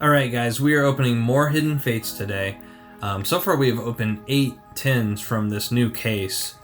Alright guys, we are opening more Hidden Fates today. So far we have opened 8 tins from this new case.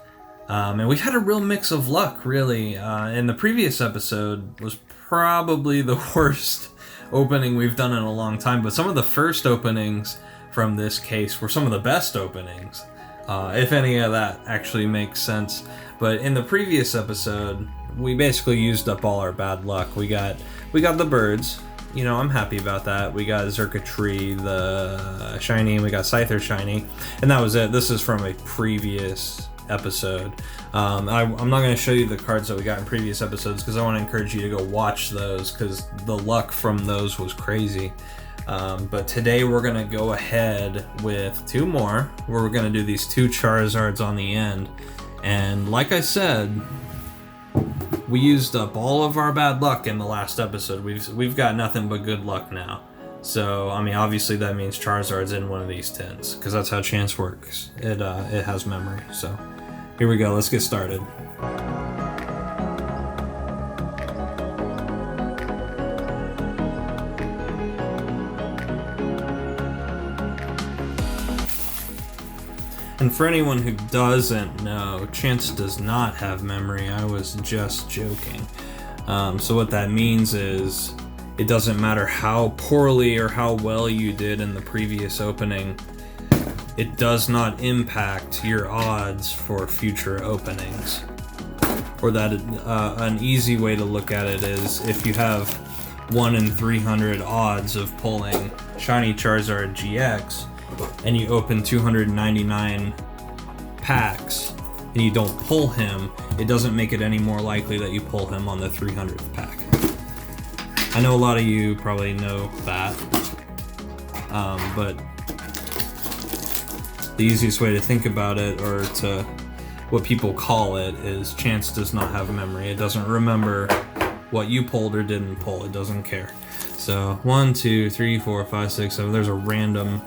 And we've had a real mix of luck, really. And the previous episode was probably the worst opening we've done in a long time. But some of the first openings from this case were some of the best openings. If any of that actually makes sense. But in the previous episode, we basically used up all our bad luck. We got the birds. You know, I'm happy about that. We got Zerkatree, the shiny, and we got Scyther shiny, and that was it. This is from a previous episode. I'm not going to show you the cards that we got in previous episodes because I want to encourage you to go watch those because the luck from those was crazy. But today we're going to go ahead with 2 more where we're going to do these 2 Charizards on the end. And like I said, we used up all of our bad luck in the last episode. We've got nothing but good luck now. So, I mean, obviously that means Charizard's in one of these tins, because that's how chance works. It has memory. So, here we go. Let's get started. And for anyone who doesn't know, Chance does not have memory. I was just joking. So what that means is it doesn't matter how poorly or how well you did in the previous opening. It does not impact your odds for future openings. Or that an easy way to look at it is if you have 1 in 300 odds of pulling Shiny Charizard GX, and you open 299 packs and you don't pull him, it doesn't make it any more likely that you pull him on the 300th pack. I know a lot of you probably know that, but the easiest way to think about it, or to what people call it, is Chance does not have memory. It doesn't remember what you pulled or didn't pull. It doesn't care. So 1, 2, 3, 4, 5, 6, 7. There's a random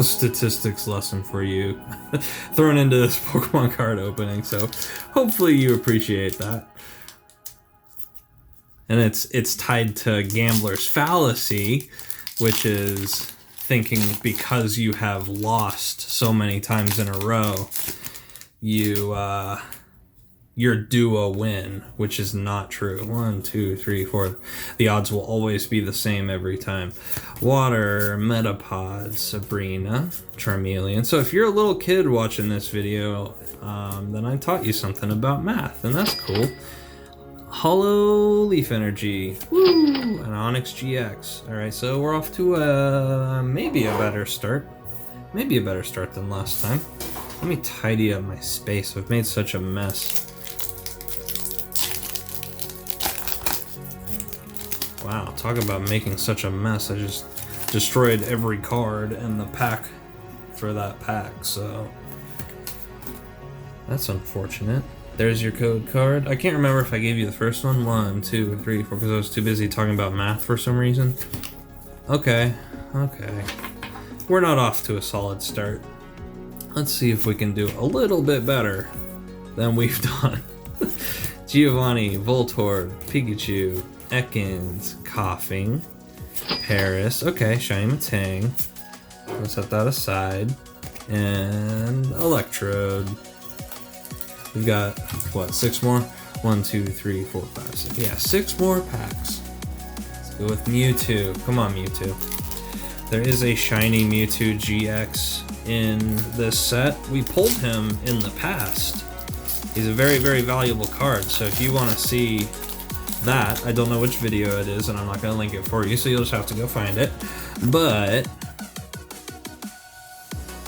statistics lesson for you thrown into this Pokemon card opening, so hopefully you appreciate that. And it's tied to Gambler's Fallacy, which is thinking because you have lost so many times in a row, you're due a win, which is not true. 1, 2, 3, 4. The odds will always be the same every time. Water, Metapod, Sabrina, Charmeleon. So if you're a little kid watching this video, then I taught you something about math, and that's cool. Hollow Leaf Energy. Woo! An Onyx GX. Alright, so we're off to maybe a better start. Maybe a better start than last time. Let me tidy up my space. I've made such a mess. Wow, talk about making such a mess. I just destroyed every card in the pack for that pack, so that's unfortunate. There's your code card. I can't remember if I gave you the first one. 1, 2, 3, 4, because I was too busy talking about math for some reason. Okay. We're not off to a solid start. Let's see if we can do a little bit better than we've done. Giovanni, Voltorb, Pikachu, Ekans, Coughing, Paris, okay, Shiny Matang, we'll set that aside, and Electrode. We've got, what, 6 more? 1, 2, 3, 4, 5, 6, yeah, 6 more packs. Let's go with Mewtwo, come on Mewtwo. There is a Shiny Mewtwo GX in this set. We pulled him in the past. He's a very, very valuable card, so if you want to see that, I don't know which video it is, and I'm not going to link it for you, so you'll just have to go find it. But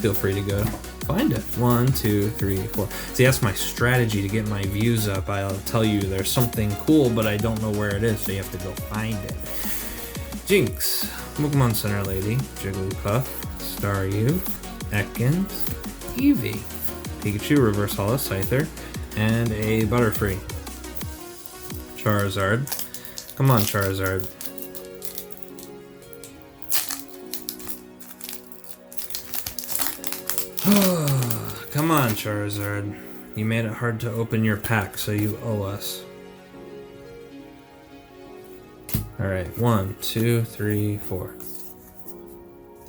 feel free to go find it. 1, 2, 3, 4. See, that's my strategy to get my views up. I'll tell you there's something cool, but I don't know where it is, so you have to go find it. Jinx, Pokemon Center Lady, Jigglypuff, Staryu, Ekans, Eevee, Pikachu, Reverse Holo, Scyther, and a Butterfree. Charizard. Come on, Charizard. Come on, Charizard. You made it hard to open your pack, so you owe us. Alright, 1, 2, 3, 4.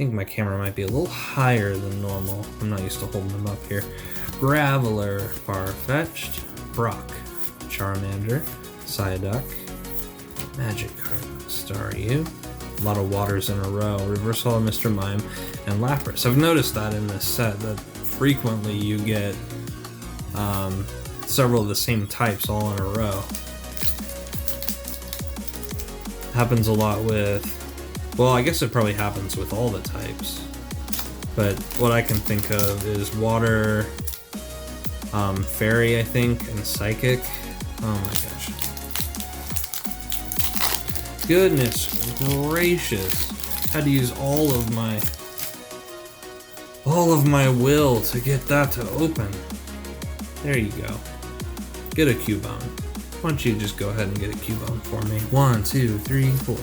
think my camera might be a little higher than normal. I'm not used to holding them up here. Graveler, Farfetch'd, Brock, Charmander, Psyduck, Magikarp, Staryu, a lot of waters in a row, Reverse Holo, Mr. Mime, and Lapras. I've noticed that in this set that frequently you get several of the same types all in a row. Happens a lot with, well, I guess it probably happens with all the types, but what I can think of is Water, Fairy, I think, and Psychic. Oh my gosh. Goodness gracious. Had to use all of my will to get that to open. There you go. Get a Cubone. Why don't you just go ahead and get a Cubone for me? 1, 2, 3, 4.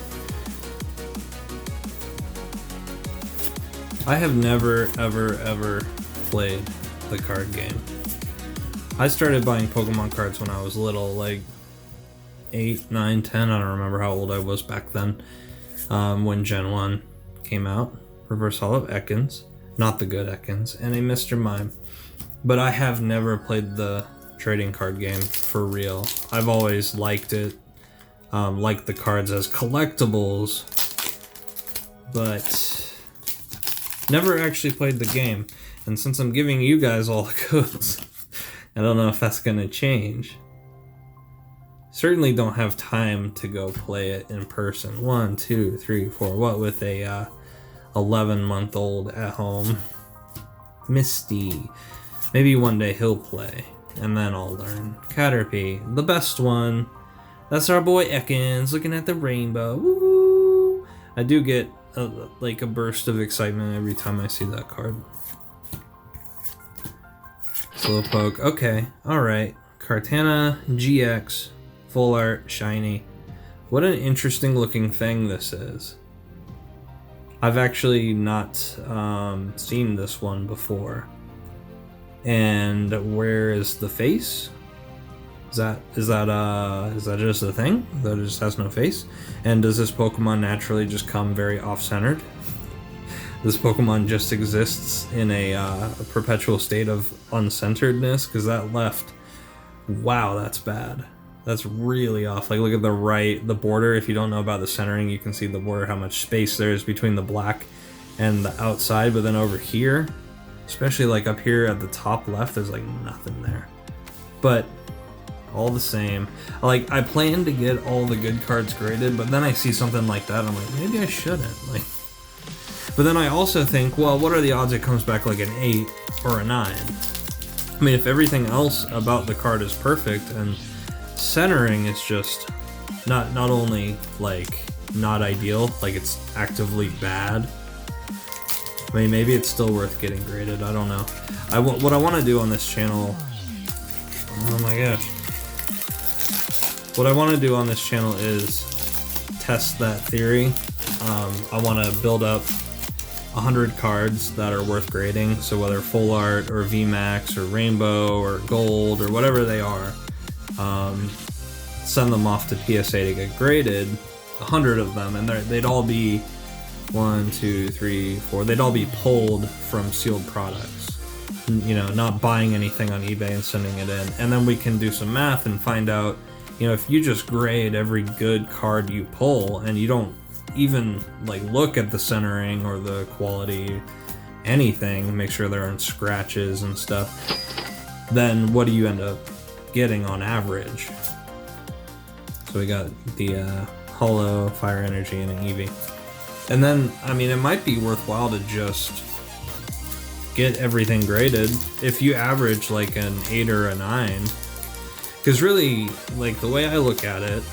I have never, ever played the card game. I started buying Pokemon cards when I was little, like 8, 9, 10. I don't remember how old I was back then. When Gen 1 came out. Reverse Holo Ekans, not the good Ekans, and a Mr. Mime. But I have never played the trading card game for real. I've always liked it, liked the cards as collectibles, but never actually played the game. And since I'm giving you guys all the codes, I don't know if that's gonna change. Certainly don't have time to go play it in person. 1, 2, 3, 4. What with a 11-month-old at home? Misty. Maybe one day he'll play, and then I'll learn. Caterpie, the best one. That's our boy Ekans, looking at the rainbow. Woo! I do get like a burst of excitement every time I see that card. Slowpoke, okay, alright. Kartana GX, Full Art, Shiny. What an interesting looking thing this is. I've actually not seen this one before. And where is the face? Is that just a thing that just has no face? And does this Pokemon naturally just come very off-centered? This Pokemon just exists in a perpetual state of uncenteredness? Because that left, wow, that's bad. That's really off. Like, look at the border. If you don't know about the centering, you can see the border, how much space there is between the black and the outside. But then over here, especially like up here at the top left, there's like nothing there. But all the same, like, I plan to get all the good cards graded, but then I see something like that, I'm like, maybe I shouldn't. Like, but then I also think, well, what are the odds it comes back like an 8 or a 9? I mean, if everything else about the card is perfect and centering is just not only like not ideal, like it's actively bad. I mean, maybe it's still worth getting graded. I don't know. What I want to do on this channel. Oh my gosh. What I want to do on this channel is test that theory. I want to build up 100 cards that are worth grading. So whether Full Art or VMAX or Rainbow or Gold or whatever they are, send them off to PSA to get graded. 100 of them, and they'd all be 1, 2, 3, 4. They'd all be pulled from sealed products. You know, not buying anything on eBay and sending it in. And then we can do some math and find out, you know, if you just grade every good card you pull and you don't even like look at the centering or the quality, anything, make sure there aren't scratches and stuff, then what do you end up getting on average? So we got the Holo, Fire Energy, and an Eevee. And then, I mean, it might be worthwhile to just get everything graded if you average like an 8 or a 9. Because really, like, the way I look at it,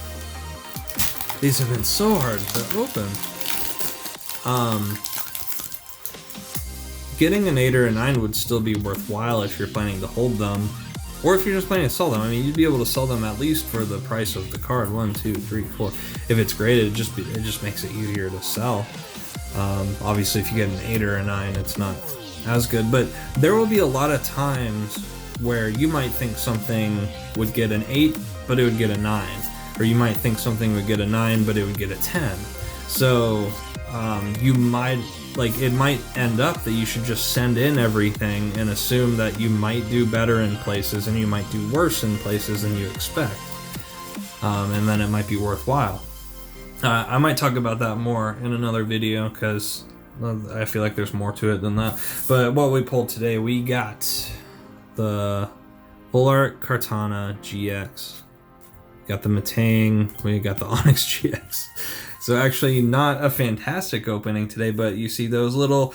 these have been so hard to open. Getting an 8 or a 9 would still be worthwhile if you're planning to hold them, or if you're just planning to sell them. I mean, you'd be able to sell them at least for the price of the card. 1, 2, 3, 4. If it's graded, it just makes it easier to sell. Obviously, if you get an 8 or a 9, it's not as good. But there will be a lot of times where you might think something would get an 8, but it would get a 9. Or you might think something would get a 9, but it would get a 10. So you might, like, it might end up that you should just send in everything and assume that you might do better in places and you might do worse in places than you expect. And then it might be worthwhile. I might talk about that more in another video because I feel like there's more to it than that. But what we pulled today, we got the Full Art Kartana GX. Got the Matang, we got the Onyx GX. So actually not a fantastic opening today, but you see those little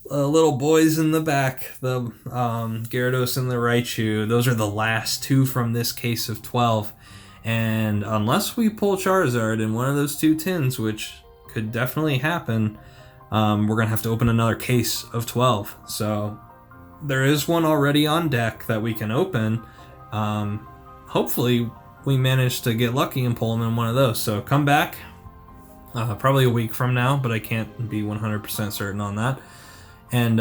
boys in the back, the Gyarados and the Raichu. Those are the last two from this case of 12. And unless we pull Charizard in one of those two tins, which could definitely happen, we're going to have to open another case of 12. So there is one already on deck that we can open. Hopefully we manage to get lucky and pull him in one of those. So come back probably a week from now, but I can't be 100% certain on that. And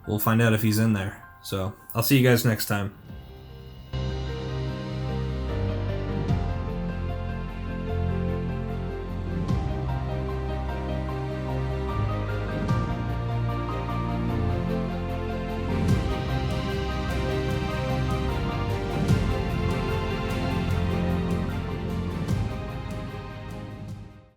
we'll find out if he's in there. So I'll see you guys next time.